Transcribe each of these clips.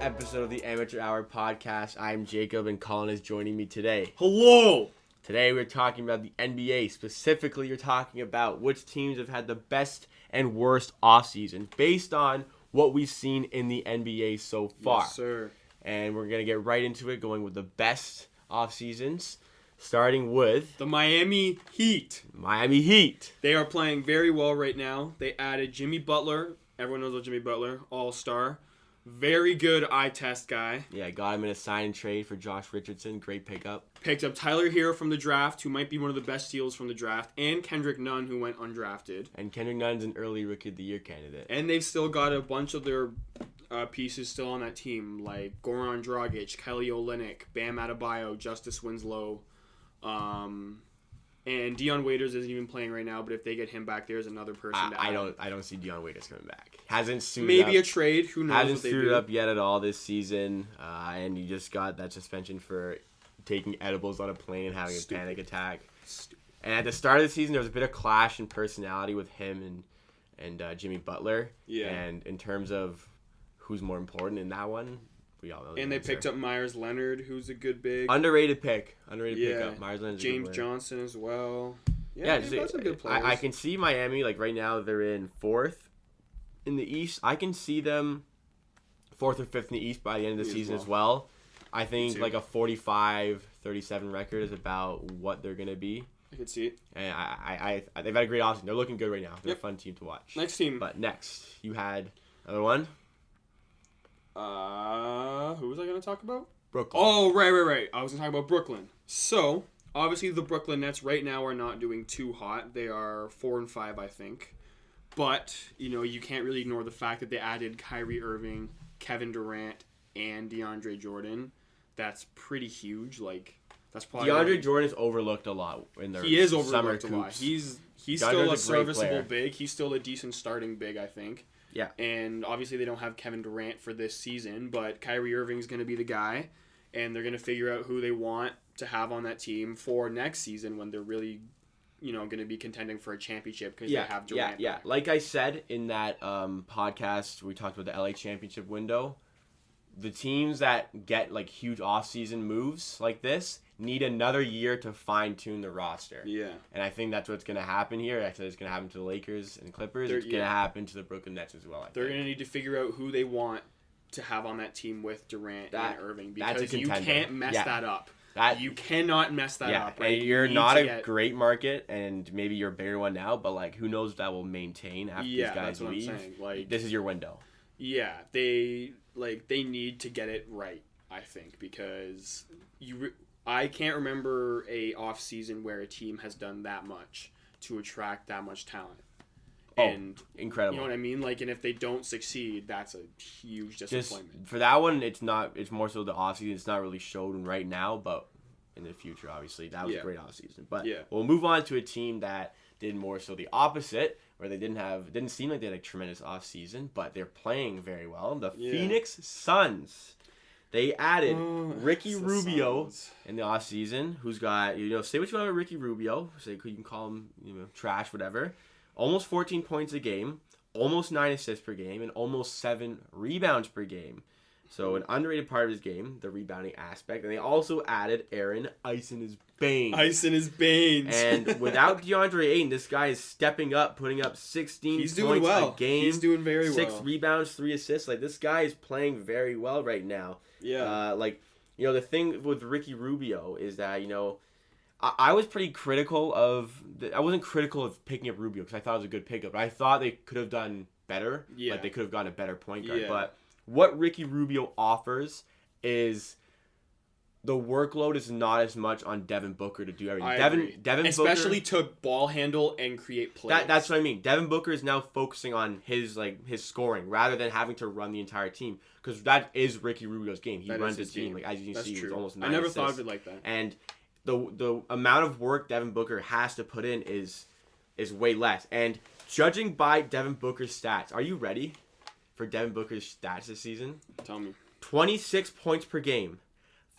episode of the Amateur Hour podcast. I'm Jacob and Colin is joining me today. Hello! Today we're talking about the NBA. Specifically, you're talking about which teams have had the best and worst offseason based on what we've seen in the NBA so far. Yes, sir. And we're going to get right into it, going with the best offseasons, starting with The Miami Heat. Miami Heat. They are playing very well right now. They added Jimmy Butler. Everyone knows about Jimmy Butler. All-star. Very good eye test guy. Yeah, got him in a sign and trade for Josh Richardson. Great pickup. Picked up Tyler Hero from the draft, who might be one of the best steals from the draft, and Kendrick Nunn, who went undrafted. And Kendrick Nunn's an early Rookie of the Year candidate. And they've still got a bunch of their pieces still on that team, like Goran Dragic, Kelly Olynyk, Bam Adebayo, Justice Winslow, and Dion Waiters isn't even playing right now, but if they get him back, there's another person to add. I don't see Dion Waiters coming back. Hasn't suited Maybe up. a trade. Who knows Hasn't what they suited do. up yet at all this season, and you just got that suspension for taking edibles on a plane and having a panic attack. Stupid. And at the start of the season, there was a bit of clash in personality with him and Jimmy Butler. Yeah. And in terms of who's more important in that one, we all know. And they picked up Myers Leonard, who's a good big. Underrated pickup. Yeah. Myers Leonard's James a good player. Johnson as well. Yeah, they've got some good players. I can see Miami, like right now, they're in 4th in the East. I can see them 4th or 5th in the East by the end of the season as well. I think like a 45-37 record is about what they're going to be. I can see it. And they've had a great offseason. They're looking good right now. They're a fun team to watch. Next team. But next, you had another one. Who was I going to talk about? Brooklyn. Oh, right. I was going to talk about Brooklyn. So, obviously the Brooklyn Nets right now are not doing too hot. They are 4-5, I think. But, you can't really ignore the fact that they added Kyrie Irving, Kevin Durant, and DeAndre Jordan. That's pretty huge. That's probably DeAndre Jordan is overlooked a lot in their He is summer overlooked a lot. coops. He's DeAndre's still a a great serviceable player. big. He's still a decent starting big, I think. Yeah. And obviously they don't have Kevin Durant for this season, but Kyrie Irving's going to be the guy, and they're going to figure out who they want to have on that team for next season when they're really, going to be contending for a championship because they have Durant. Yeah. Like I said in that podcast, we talked about the LA championship window. The teams that get like huge off-season moves like this need another year to fine-tune the roster. Yeah. And I think that's what's going to happen here. Actually, it's going to happen to the Lakers and Clippers. It's going to happen to the Brooklyn Nets as well, They're going to need to figure out who they want to have on that team with Durant and Irving because you can't mess that up. You cannot mess that up. Right? And you're not a great market, and maybe you're a bigger one now, but like who knows if that will maintain after these guys that's what leave. I'm saying. Like, this is your window. Yeah, they need to get it right, I think, because I can't remember a off season where a team has done that much to attract that much talent. And incredible. You know what I mean? And if they don't succeed, that's a huge disappointment. Just for that one, it's more so the offseason. It's not really shown right now, but in the future, obviously, that was a great offseason. But we'll move on to a team that did more so the opposite, where they didn't seem like they had a tremendous offseason, but they're playing very well. The Phoenix Suns. They added Ricky Rubio in the offseason, who's got, say what you want about Ricky Rubio. Say you can call him, trash, whatever. Almost 14 points a game, almost 9 assists per game, and almost 7 rebounds per game. So an underrated part of his game, the rebounding aspect. And they also added Aaron Ice in his Baines. Ice in his Baines. And without DeAndre Ayton, this guy is stepping up, putting up 16 points a game. He's doing very well. 6 rebounds, 3 assists. This guy is playing very well right now. Yeah. The thing with Ricky Rubio is that, I was pretty critical I wasn't critical of picking up Rubio because I thought it was a good pickup. But I thought they could have done better. Yeah. They could have gotten a better point guard. Yeah. But what Ricky Rubio offers is the workload is not as much on Devin Booker to do everything. Devin especially Booker, to ball handle and create plays. That's what I mean. Devin Booker is now focusing on his scoring rather than having to run the entire team because that is Ricky Rubio's game. He runs his team. As you can see, it's almost 9 I never assists. thought of it like that. And the amount of work Devin Booker has to put in is way less. And judging by Devin Booker's stats, are you ready for Devin Booker's stats this season? Tell me. 26 points per game,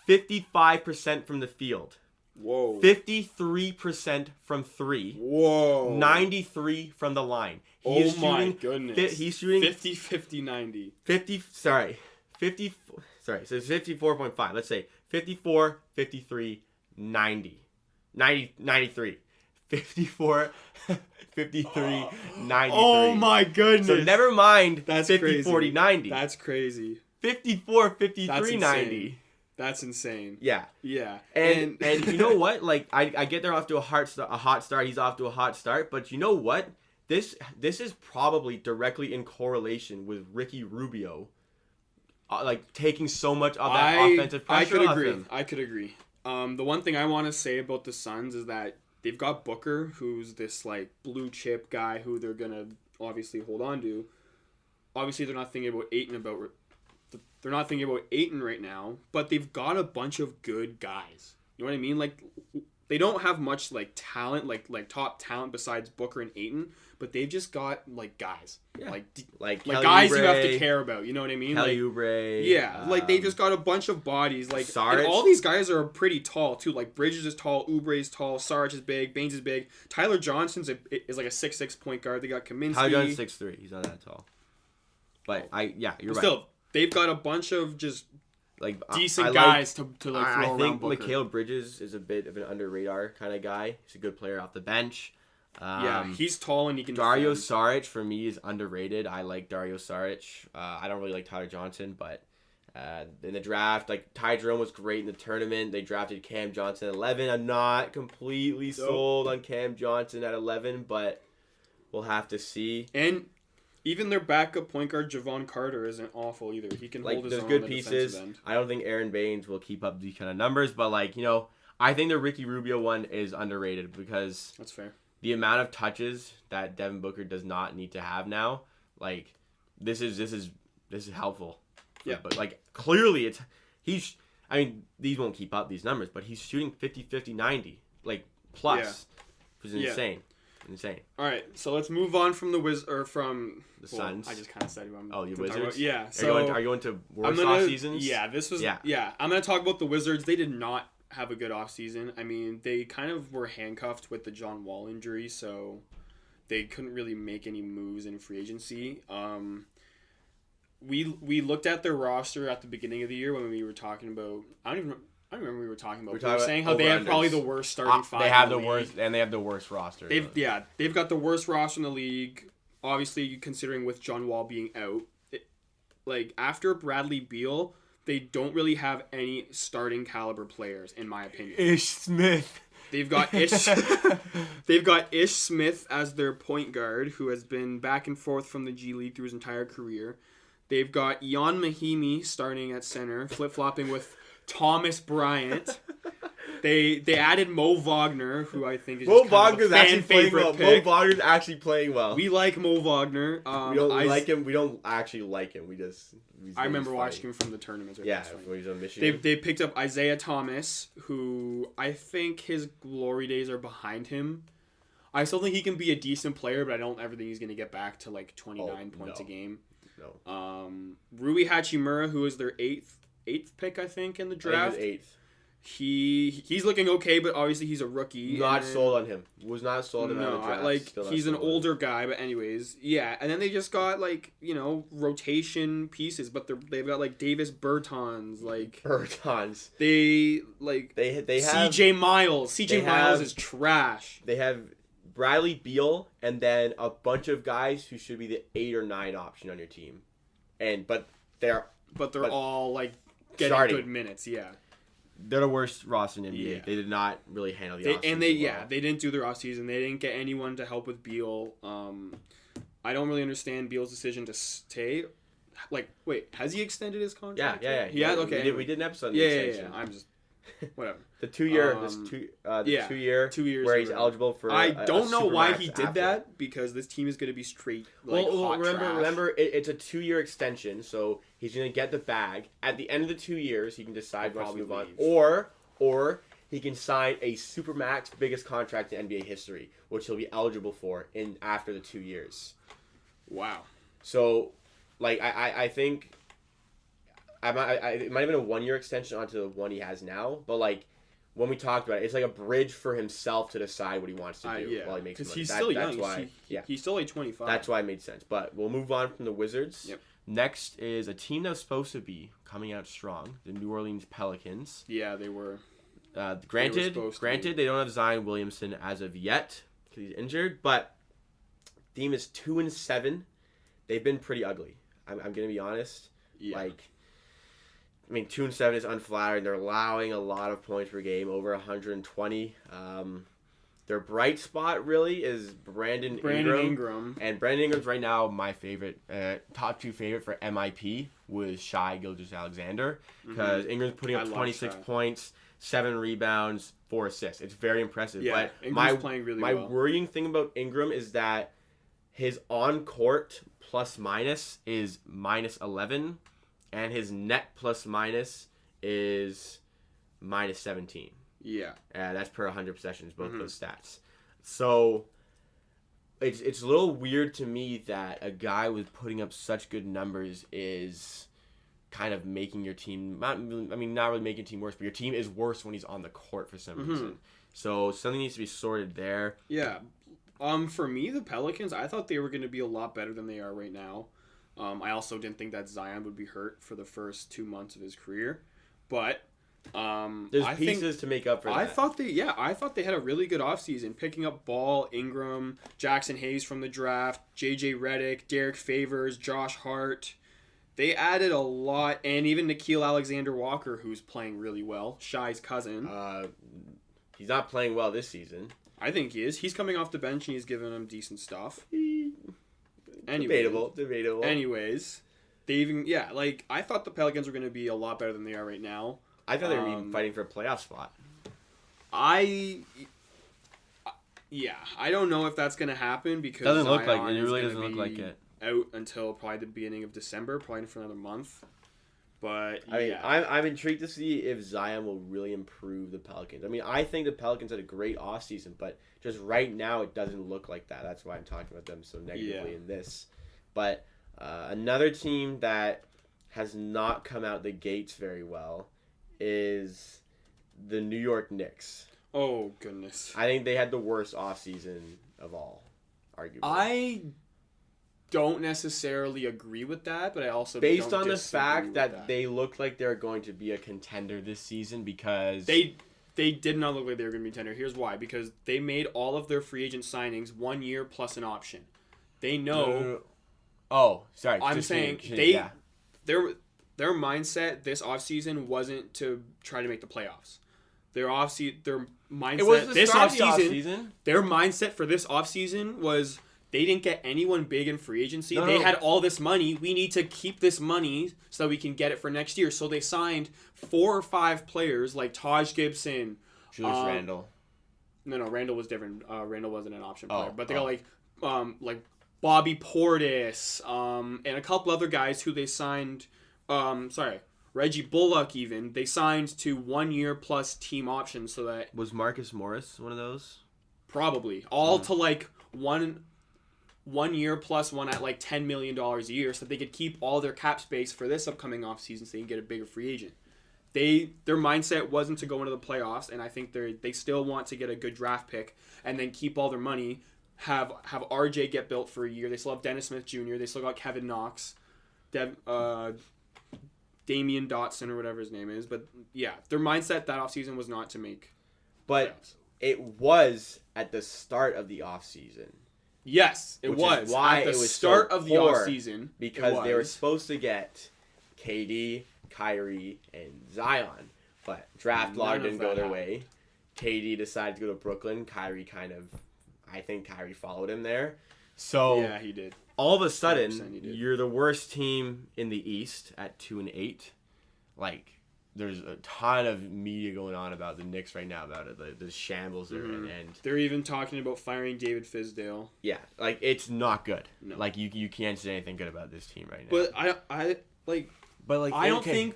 55% from the field. Whoa. 53% from 3. Whoa. 93 from the line. My goodness. He's shooting 50, 90. 50. Sorry, 50. Sorry, so it's 54.5. Let's say 54, 53, 90. 93. 54, 53, 93. Oh my goodness. So never mind that's 50, crazy. 40, 90. That's crazy. 54, 53, 90. That's insane. Yeah. Yeah. And you know what? Like I get they're off to a hot start. He's off to a hot start. But you know what? This is probably directly in correlation with Ricky Rubio, like taking so much of that offensive pressure off him. I could agree. The one thing I want to say about the Suns is that they've got Booker, who's this like blue chip guy who they're gonna obviously hold on to. Obviously, they're not thinking about Ayton right now, but they've got a bunch of good guys. You know what I mean? Like they don't have much like talent, like top talent besides Booker and Ayton, but they've just got like guys, like guys you have to care about. You know what I mean? Kelly like, Oubre. Yeah, like they just got a bunch of bodies. Like and all these guys are pretty tall too. Like Bridges is tall, Oubre is tall, Sarge is big, Baines is big. Tyler Johnson's is like a 6'6" point guard. They got Kaminsky. Tyler Johnson's 6'3". He's not that tall. But you're right. Still, they've got a bunch of just like decent guys to like throw around Booker. I think Mikal Bridges is a bit of an under radar kind of guy. He's a good player off the bench. He's tall and he can. Dario Saric for me is underrated. I like Dario Saric. I don't really like Tyler Johnson, but in the draft, like Ty Jerome was great in the tournament. They drafted Cam Johnson at 11. I'm not completely sold on Cam Johnson at 11, but we'll have to see. And even their backup point guard Javon Carter isn't awful either. He can hold his own. There's good pieces. I don't think Aaron Baines will keep up these kind of numbers, but I think the Ricky Rubio one is underrated because that's fair. The amount of touches that Devin Booker does not need to have now, like this is helpful. Yeah, but like clearly these won't keep up these numbers, but he's shooting 50, 90, like plus. Yeah. Which is insane. Insane. All right, so let's move on from the Suns. I just kind of said him. Oh, your Wizards. Yeah. So are you going to worse off seasons? Yeah, I'm gonna talk about the Wizards. They did not have a good off season. I mean, they kind of were handcuffed with the John Wall injury, so they couldn't really make any moves in free agency. We looked at their roster at the beginning of the year when we were talking about. I don't remember what we were talking about. We were saying how they have probably the worst starting five. They have the worst, and they have the worst roster. They've got the worst roster in the league. Obviously, considering with John Wall being out, after Bradley Beal, they don't really have any starting caliber players, in my opinion. Ish Smith. They've got Ish Smith as their point guard, who has been back and forth from the G League through his entire career. They've got Ian Mahimi starting at center, flip-flopping with Thomas Bryant. They added Mo Wagner, who I think is just kind of a fan favorite pick. Mo Wagner's actually playing well. We like Mo Wagner. We don't like him. We don't actually like him. I remember watching him from the tournaments. Yeah, when he's on Michigan. They picked up Isaiah Thomas, who I think his glory days are behind him. I still think he can be a decent player, but I don't ever think he's going to get back to like 29 points a game. No. Rui Hachimura, who is their eighth pick, I think, in the draft. I think he's 8th. He's looking okay, but obviously he's a rookie. Not sold on him. Was not sold on him. No, he's an older guy, but anyways, yeah. And then they just got rotation pieces, but they've got like Davis Bertans, Bertans. They have CJ Miles. CJ Miles is trash. They have Bradley Beal and then a bunch of guys who should be the 8 or 9 option on your team, but they're all like getting starting good minutes. Yeah. They're the worst roster in the NBA. Yeah. They did not really handle the offseason. And they didn't do their offseason. They didn't get anyone to help with Beal. I don't really understand Beal's decision to stay. Wait, has he extended his contract? Yeah. He has? Okay. We did an episode on the extension. Yeah. I'm just... Whatever. The 2 year, 2 years where he's eligible for. I don't know why he did that, because this team is going to be straight. Remember, it's a 2-year extension, so he's going to get the bag. At the end of the 2 years, he can decide whether to move on, or he can sign a supermax biggest contract in NBA history, which he'll be eligible for after the 2 years. Wow. So, I think. It might have been a 1-year extension onto the one he has now, but when we talked about it, it's like a bridge for himself to decide what he wants to do while he makes money. He's still young. He's still like 25. That's why it made sense. But we'll move on from the Wizards. Yep. Next is a team that was supposed to be coming out strong, the New Orleans Pelicans. Yeah, they were. Granted, they don't have Zion Williamson as of yet because he's injured, but team is 2-7. They've been pretty ugly. I'm going to be honest. Yeah. 2-7 is unflattering. They're allowing a lot of points per game, over 120. Their bright spot really is Brandon Ingram. And Brandon Ingram's right now my favorite, top 2 favorite for MIP was Shai Gilgeous-Alexander because Ingram's putting up 26 points, 7 rebounds, 4 assists. It's very impressive. Yeah, but Ingram's playing really well. My worrying thing about Ingram is that his on-court plus-minus is -11, and his net plus-minus is -17. Yeah. That's per 100 possessions, both those stats. So it's a little weird to me that a guy with putting up such good numbers is kind of making your team, not really making your team worse, but your team is worse when he's on the court for some reason. So something needs to be sorted there. Yeah. For me, the Pelicans, I thought they were going to be a lot better than they are right now. I also didn't think that Zion would be hurt for the first 2 months of his career, but there's pieces to make up for that. I thought they had a really good offseason, picking up Ball, Ingram, Jackson Hayes from the draft, JJ Redick, Derek Favors, Josh Hart. They added a lot, and even Nickeil Alexander-Walker, who's playing really well, Shai's cousin. He's not playing well this season. I think he is. He's coming off the bench and he's giving them decent stuff. Debatable. Anyways, I thought the Pelicans were going to be a lot better than they are right now. I thought they were even fighting for a playoff spot. I don't know if that's going to happen because it really doesn't look like it. Out until probably the beginning of December, probably for another month. But I'm intrigued to see if Zion will really improve the Pelicans. I think the Pelicans had a great offseason, but just right now it doesn't look like that. That's why I'm talking about them so negatively in this. But another team that has not come out the gates very well is the New York Knicks. Oh, goodness. I think they had the worst offseason of all, arguably. I don't necessarily agree with that, but I also based on the fact that they look like they're going to be a contender this season because they did not look like they were going to be a contender. Here's why: because they made all of their free agent signings 1 year plus an option. They know. Oh, sorry. I'm saying their mindset this offseason wasn't to try to make the playoffs. Their mindset this offseason. Their mindset for this offseason was. They didn't get anyone big in free agency. They had all this money. We need to keep this money so that we can get it for next year. So they signed 4 or 5 players like Taj Gibson. Julius Randle. No, Randle was different. Randle wasn't an option player. But they got like Bobby Portis and a couple other guys who they signed. Reggie Bullock even. They signed to 1 year plus team options so that... Was Marcus Morris one of those? Probably. All to like 1 year plus one at like $10 million a year so that they could keep all their cap space for this upcoming offseason so they can get a bigger free agent. Their mindset wasn't to go into the playoffs, and I think they still want to get a good draft pick and then keep all their money, have RJ get built for a year. They still have Dennis Smith Jr. They still got Kevin Knox, Damian Dotson or whatever his name is. But yeah, their mindset that offseason was not to make playoffs. It was at the start of the offseason. Yes, it was. Why at the it was start so of the offseason. Because they were supposed to get KD, Kyrie, and Zion. But draft lottery didn't go their way. KD decided to go to Brooklyn. Kyrie I think Kyrie followed him there. So yeah, he did. All of a sudden, you're the worst team in the East at 2-8. There's a ton of media going on about the Knicks right now about it, the shambles they're in, and they're even talking about firing David Fizdale. Yeah, it's not good. No. You can't say anything good about this team right now. But I don't think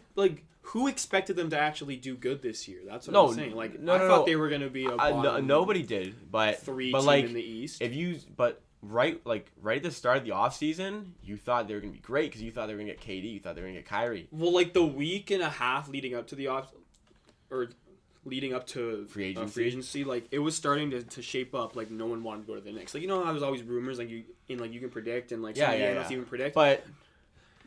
who expected them to actually do good this year? That's what I'm saying. I thought they were going to be a bottom nobody did, but 3 team in the East. Right at the start of the offseason, you thought they were going to be great because you thought they were going to get KD, you thought they were going to get Kyrie. Well, the week and a half leading up to free agency, it was starting to shape up. No one wanted to go to the Knicks. How there's always rumors you can predict and some analysts even predict. But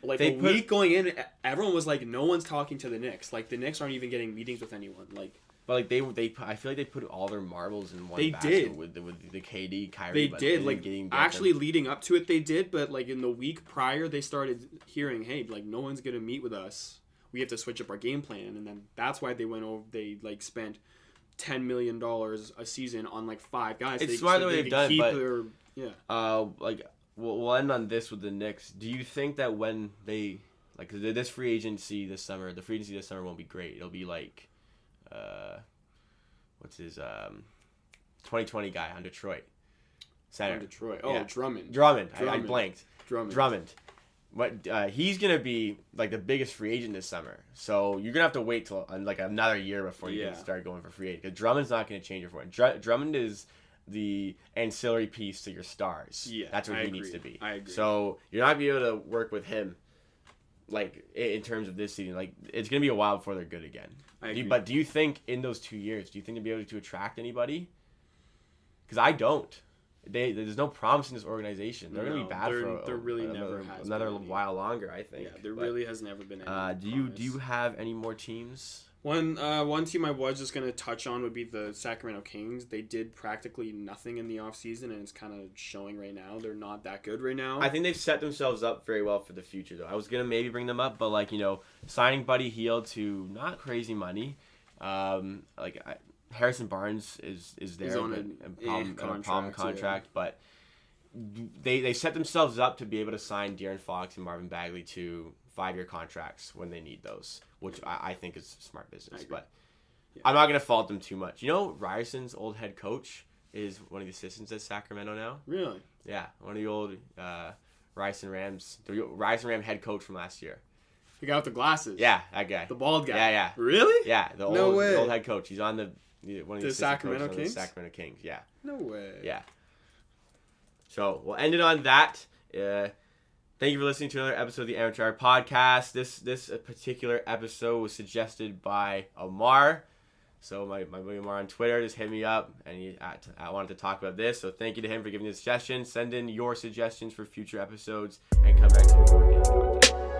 Like a week going in, everyone was like, no one's talking to the Knicks. Like the Knicks aren't even getting meetings with anyone. Like, but like they I feel like they put all their marbles in one. They did with the KD, Kyrie. They did. Like actually leading up to it, they did. But like in the week prior, they started hearing, hey, like no one's gonna meet with us. We have to switch up our game plan, and then that's why they went over. They like spent $10 million a season on like 5 guys. It's smart the way they've done it, but like we'll end on this with the Knicks. Do you think that when they like this free agency this summer, the free agency this summer won't be great. It'll be like, what's his 2020 guy on Detroit. Center. On Detroit. Oh, yeah. Drummond. I blanked. Drummond. But he's gonna be like the biggest free agent this summer, so you're gonna have to wait till like another year before you can start going for free agent. Because Drummond's not gonna change your form. Drummond is the ancillary piece to your stars. Yeah, that's what he needs to be. I agree. So you're not gonna be able to work with him, like in terms of this season. Like it's gonna be a while before they're good again. But do you think in those 2 years, do you think they'll be able to attract anybody? Because I don't. There's no promise in this organization. They're gonna be bad for another while longer. I think. Yeah, really has never been. Do you have any more teams? One team I was just gonna touch on would be the Sacramento Kings. They did practically nothing in the offseason, and it's kind of showing right now. They're not that good right now. I think they've set themselves up very well for the future, though. I was gonna maybe bring them up, but like signing Buddy Hield to not crazy money, Harrison Barnes is there. He's on a problem contract, but they set themselves up to be able to sign De'Aaron Fox and Marvin Bagley to 5-year contracts when they need those, which I think is smart business. But I'm not going to fault them too much. Ryerson's old head coach is one of the assistants at Sacramento now. Really? Yeah, one of the old Ryerson Rams, the Ryerson Ram head coach from last year. The guy with the glasses. Yeah, that guy. The bald guy. Yeah. Really? Yeah, the old head coach. He's on one of the Sacramento Kings? The Sacramento Kings, yeah. No way. Yeah. So we'll end it on that. Thank you for listening to another episode of the Amateur Hour Podcast. This particular episode was suggested by Amar. So my buddy Amar on Twitter just hit me up, and I wanted to talk about this. So thank you to him for giving me the suggestion. Send in your suggestions for future episodes, and come back to you for more daily content.